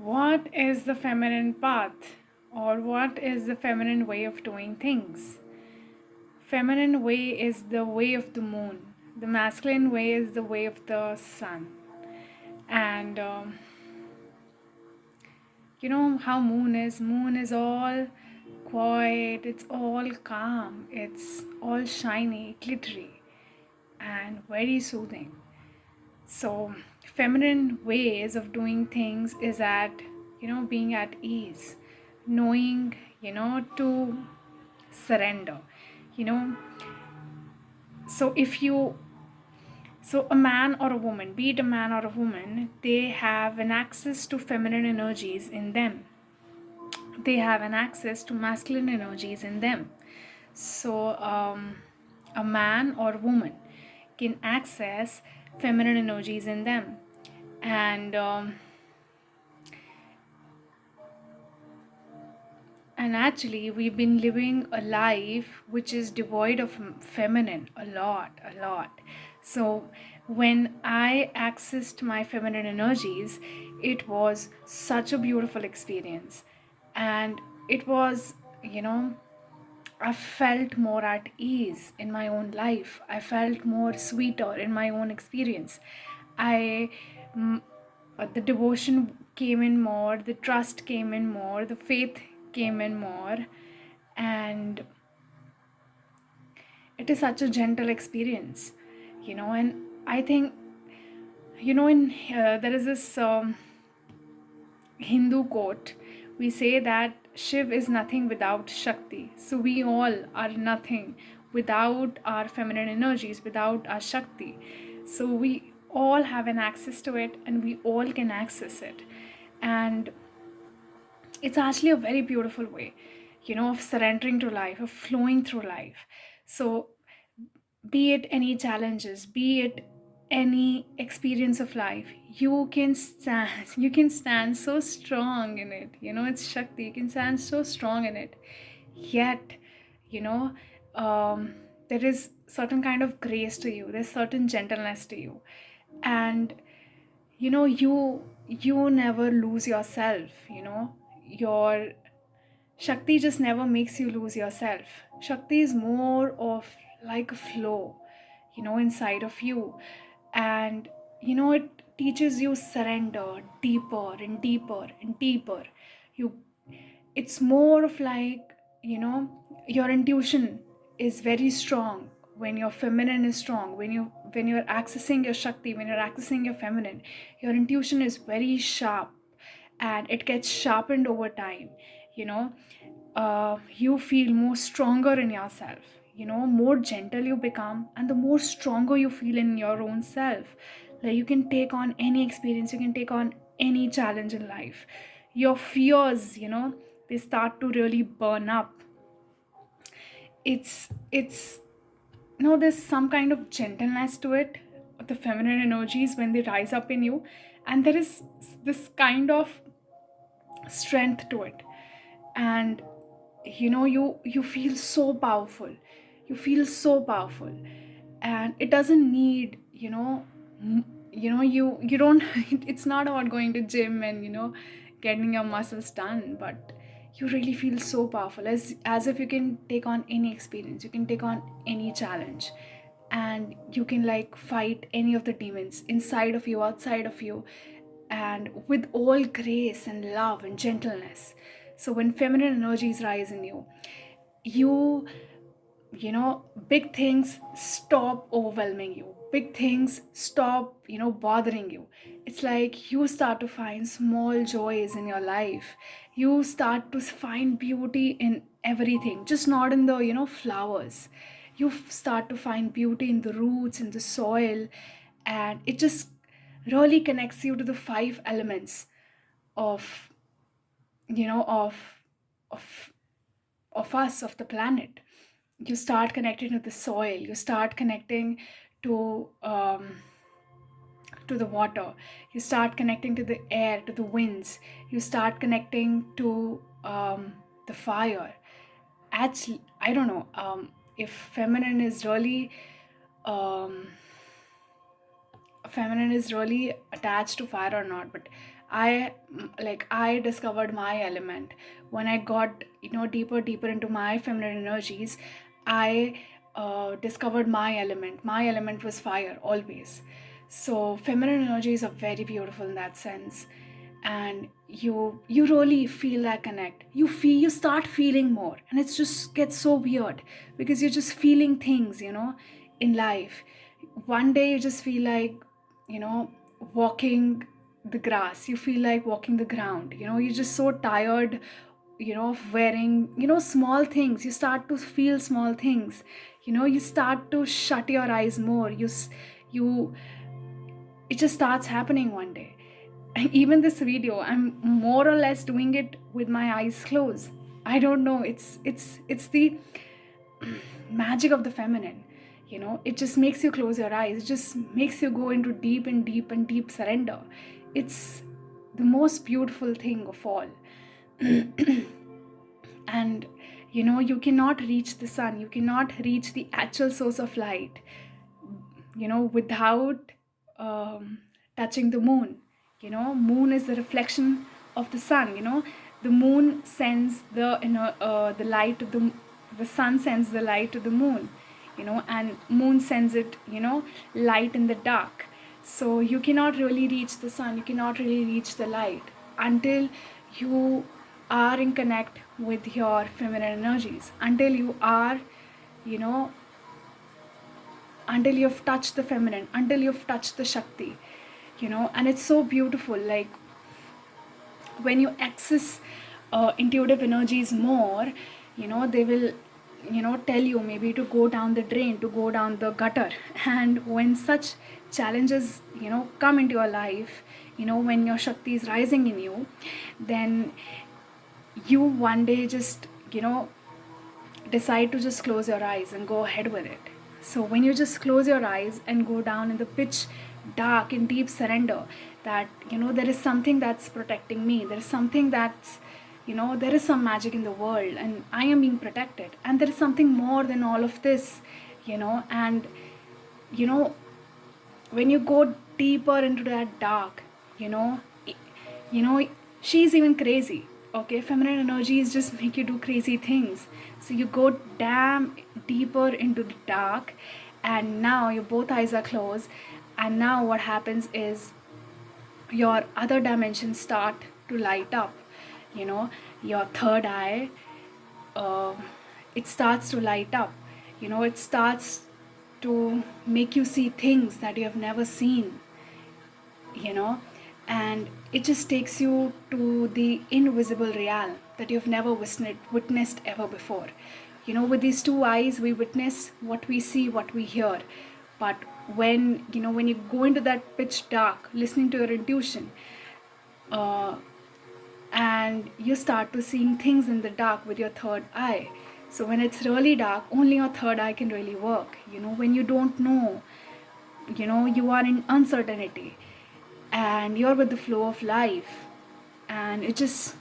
What is the feminine path, or what is the feminine way of doing things? Feminine way is the way of the moon. The masculine way is the way of the sun. And you know how moon is? Moon is all quiet, it's all calm, it's all shiny, glittery, and very soothing. So, feminine ways of doing things is being at ease, knowing, to surrender, you know. So, if you, so a man or a woman, be it a man or a woman, they have an access to feminine energies in them, they have an access to masculine energies in them. So, a man or woman can access feminine energies in them. And actually, we've been living a life which is devoid of feminine a lot, a lot. So, when I accessed my feminine energies, it was such a beautiful experience. And it was, you know, I felt more at ease in my own life. I felt more sweeter in my own experience. I, mm, the devotion came in more, the trust came in more, the faith came in more, and it is such a gentle experience, And I think, in there is this Hindu quote. We say that Shiv is nothing without Shakti. So we all are nothing without our feminine energies, without our Shakti. So we all have an access to it and we all can access it. And it's actually a very beautiful way, of surrendering to life, of flowing through life. So be it any challenges, be it any experience of life, you can stand so strong in it. It's Shakti, you can stand so strong in it. Yet, you know there is certain kind of grace to you, there's certain gentleness to you. And you never lose yourself. Your Shakti just never makes you lose yourself. Shakti is more of like a flow, inside of you. And, it teaches you surrender deeper and deeper and deeper. You, it's more of like, your intuition is very strong when your feminine is strong, when you're accessing your Shakti, when you're accessing your feminine, your intuition is very sharp and it gets sharpened over time. You feel more stronger in yourself, more gentle you become, and the more stronger you feel in your own self. Like you can take on any experience, you can take on any challenge in life. Your fears, they start to really burn up. It's no, there's some kind of gentleness to it, the feminine energies when they rise up in you, and there is this kind of strength to it. And you feel so powerful, you feel so powerful. And it doesn't need, you don't it's not about going to gym and getting your muscles done, but you really feel so powerful, as if you can take on any experience, you can take on any challenge, and you can like fight any of the demons inside of you, outside of you, and with all grace and love and gentleness. So when feminine energies rise in you, you big things stop overwhelming you, big things stop bothering you. It's like you start to find small joys in your life, you start to find beauty in everything, just not in the flowers. You start to find beauty in the roots, in the soil, and it just really connects you to the five elements of you know of of us, of the planet. You start connecting to the soil, you start connecting to to the water, you start connecting to the air, to the winds, you start connecting to the fire. Actually, I don't know if um, feminine is really attached to fire or not, but I discovered my element when I got, deeper into my feminine energies. I discovered my element. My element was fire always. So feminine energies are very beautiful in that sense, and you really feel that connect. You start feeling more, and it just gets so weird because you're just feeling things, in life. One day you just feel like, walking the grass. You feel like walking the ground. You're just so tired, of wearing, small things. You start to feel small things. You start to shut your eyes more. You It just starts happening one day. Even this video, I'm more or less doing it with my eyes closed. I don't know, it's the magic of the feminine. It just makes you close your eyes. It just makes you go into deep and deep and deep surrender. It's the most beautiful thing of all. And you cannot reach the sun, you cannot reach the actual source of light, without um, touching the moon. Moon is the reflection of the sun. The moon sends the light to the sun sends the light to the moon. And moon sends it, light in the dark. So you cannot really reach the sun, you cannot really reach the light until you are in connect with your feminine energies, until you are, you know until you've touched the feminine, until you've touched the Shakti. And it's so beautiful. Like, when you access intuitive energies more, they will, tell you maybe to go down the drain, to go down the gutter. And when such challenges, come into your life, when your Shakti is rising in you, then you one day just, decide to just close your eyes and go ahead with it. So when you just close your eyes and go down in the pitch dark in deep surrender, that there is something that's protecting me, there is something that's, there is some magic in the world and I am being protected, and there is something more than all of this. And you know when you go deeper into that dark, you know you know she's even crazy. Okay, feminine energies just make you do crazy things. So you go damn deeper into the dark, and now your both eyes are closed, and now what happens is your other dimensions start to light up. Your third eye, uh, it starts to light up. It starts to make you see things that you have never seen. you know and it just takes you to the invisible realm that you've never witnessed ever before. With these two eyes we witness what we see, what we hear. But when you go into that pitch dark listening to your intuition, uh, and you start to seeing things in the dark with your third eye. So when it's really dark, only your third eye can really work. When you don't know, you are in uncertainty, and you're with the flow of life, and it just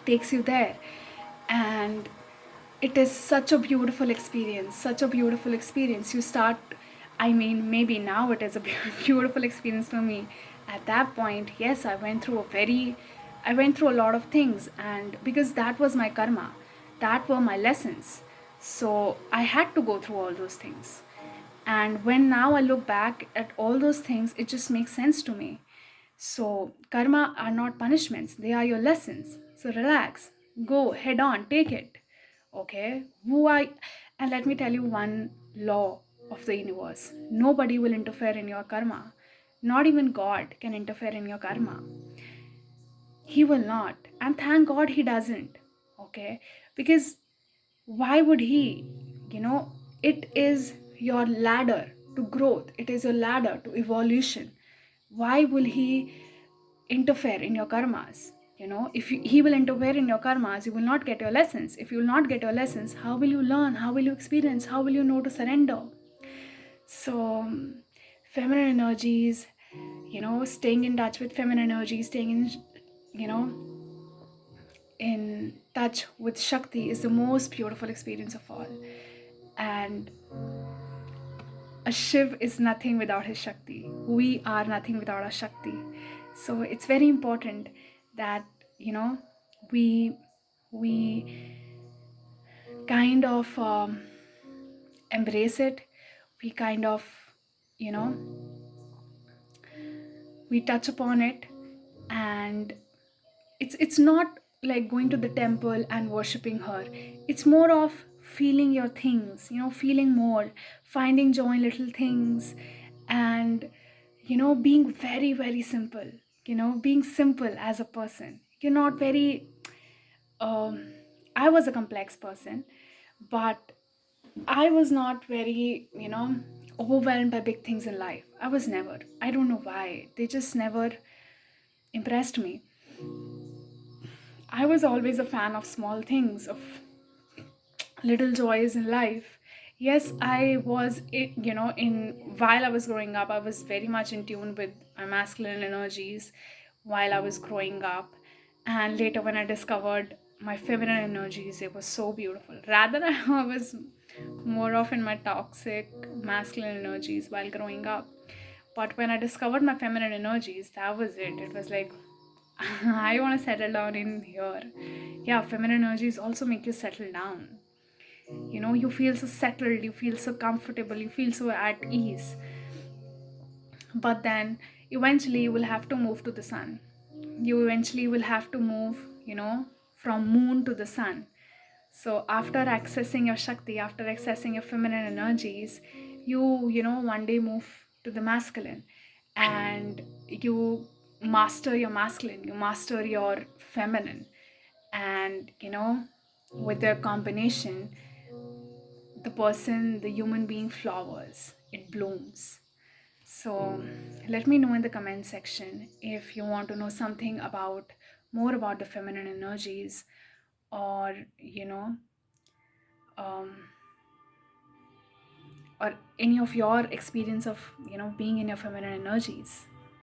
takes you there. And it is such a beautiful experience, such a beautiful experience. You start, I mean, maybe now it is a beautiful experience for me. At that point, yes, I went through a lot of things, and because that was my karma, that were my lessons. So I had to go through all those things. And when now I look back at all those things, it just makes sense to me. So, karma are not punishments, they are your lessons. So, relax, go head on, take it. Okay? And let me tell you one law of the universe: nobody will interfere in your karma. Not even God can interfere in your karma. He will not. And thank God he doesn't. Okay? Because why would he? You know, it is your ladder to growth, it is your ladder to evolution. Why will he interfere in your karmas? If he will interfere in your karmas, you will not get your lessons. If you will not get your lessons, how will you learn? How will you experience? How will you know to surrender? So, feminine energies, staying in touch with feminine energy, staying you know, in touch with Shakti is the most beautiful experience of all. And a Shiv is nothing without his Shakti. We are nothing without our Shakti. So it's very important that, you know, we we kind of embrace it. We kind of, you know, we touch upon it. And it's not like going to the temple and worshiping her. It's more of feeling your things, you know, feeling more, finding joy in little things. And, you know, being very, very simple, you know, being simple as a person. You're not very um, I was a complex person, but I was not very, you know, overwhelmed by big things in life. I was never. I don't know why. They just never impressed me. I was always a fan of small things, of little joys in life. Yes, I was, you know, in while I was growing up, I was very much in tune with my masculine energies while I was growing up. And later, when I discovered my feminine energies, it was so beautiful. Rather, I was more of in my toxic masculine energies while growing up. But when I discovered my feminine energies, that was it. It was like, I want to settle down in here. Yeah, feminine energies also make you settle down. You know, you feel so settled, you feel so comfortable, you feel so at ease. But then eventually you will have to move to the sun. You eventually will have to move, you know, from moon to the sun. So after accessing your Shakti, after accessing your feminine energies, you know, one day move to the masculine. And you master your masculine, you master your feminine. And, you know, with their combination, the person, the human being flowers, it blooms. So let me know in the comment section if you want to know something about more about the feminine energies, or, you know, um, or any of your experience of, you know, being in your feminine energies.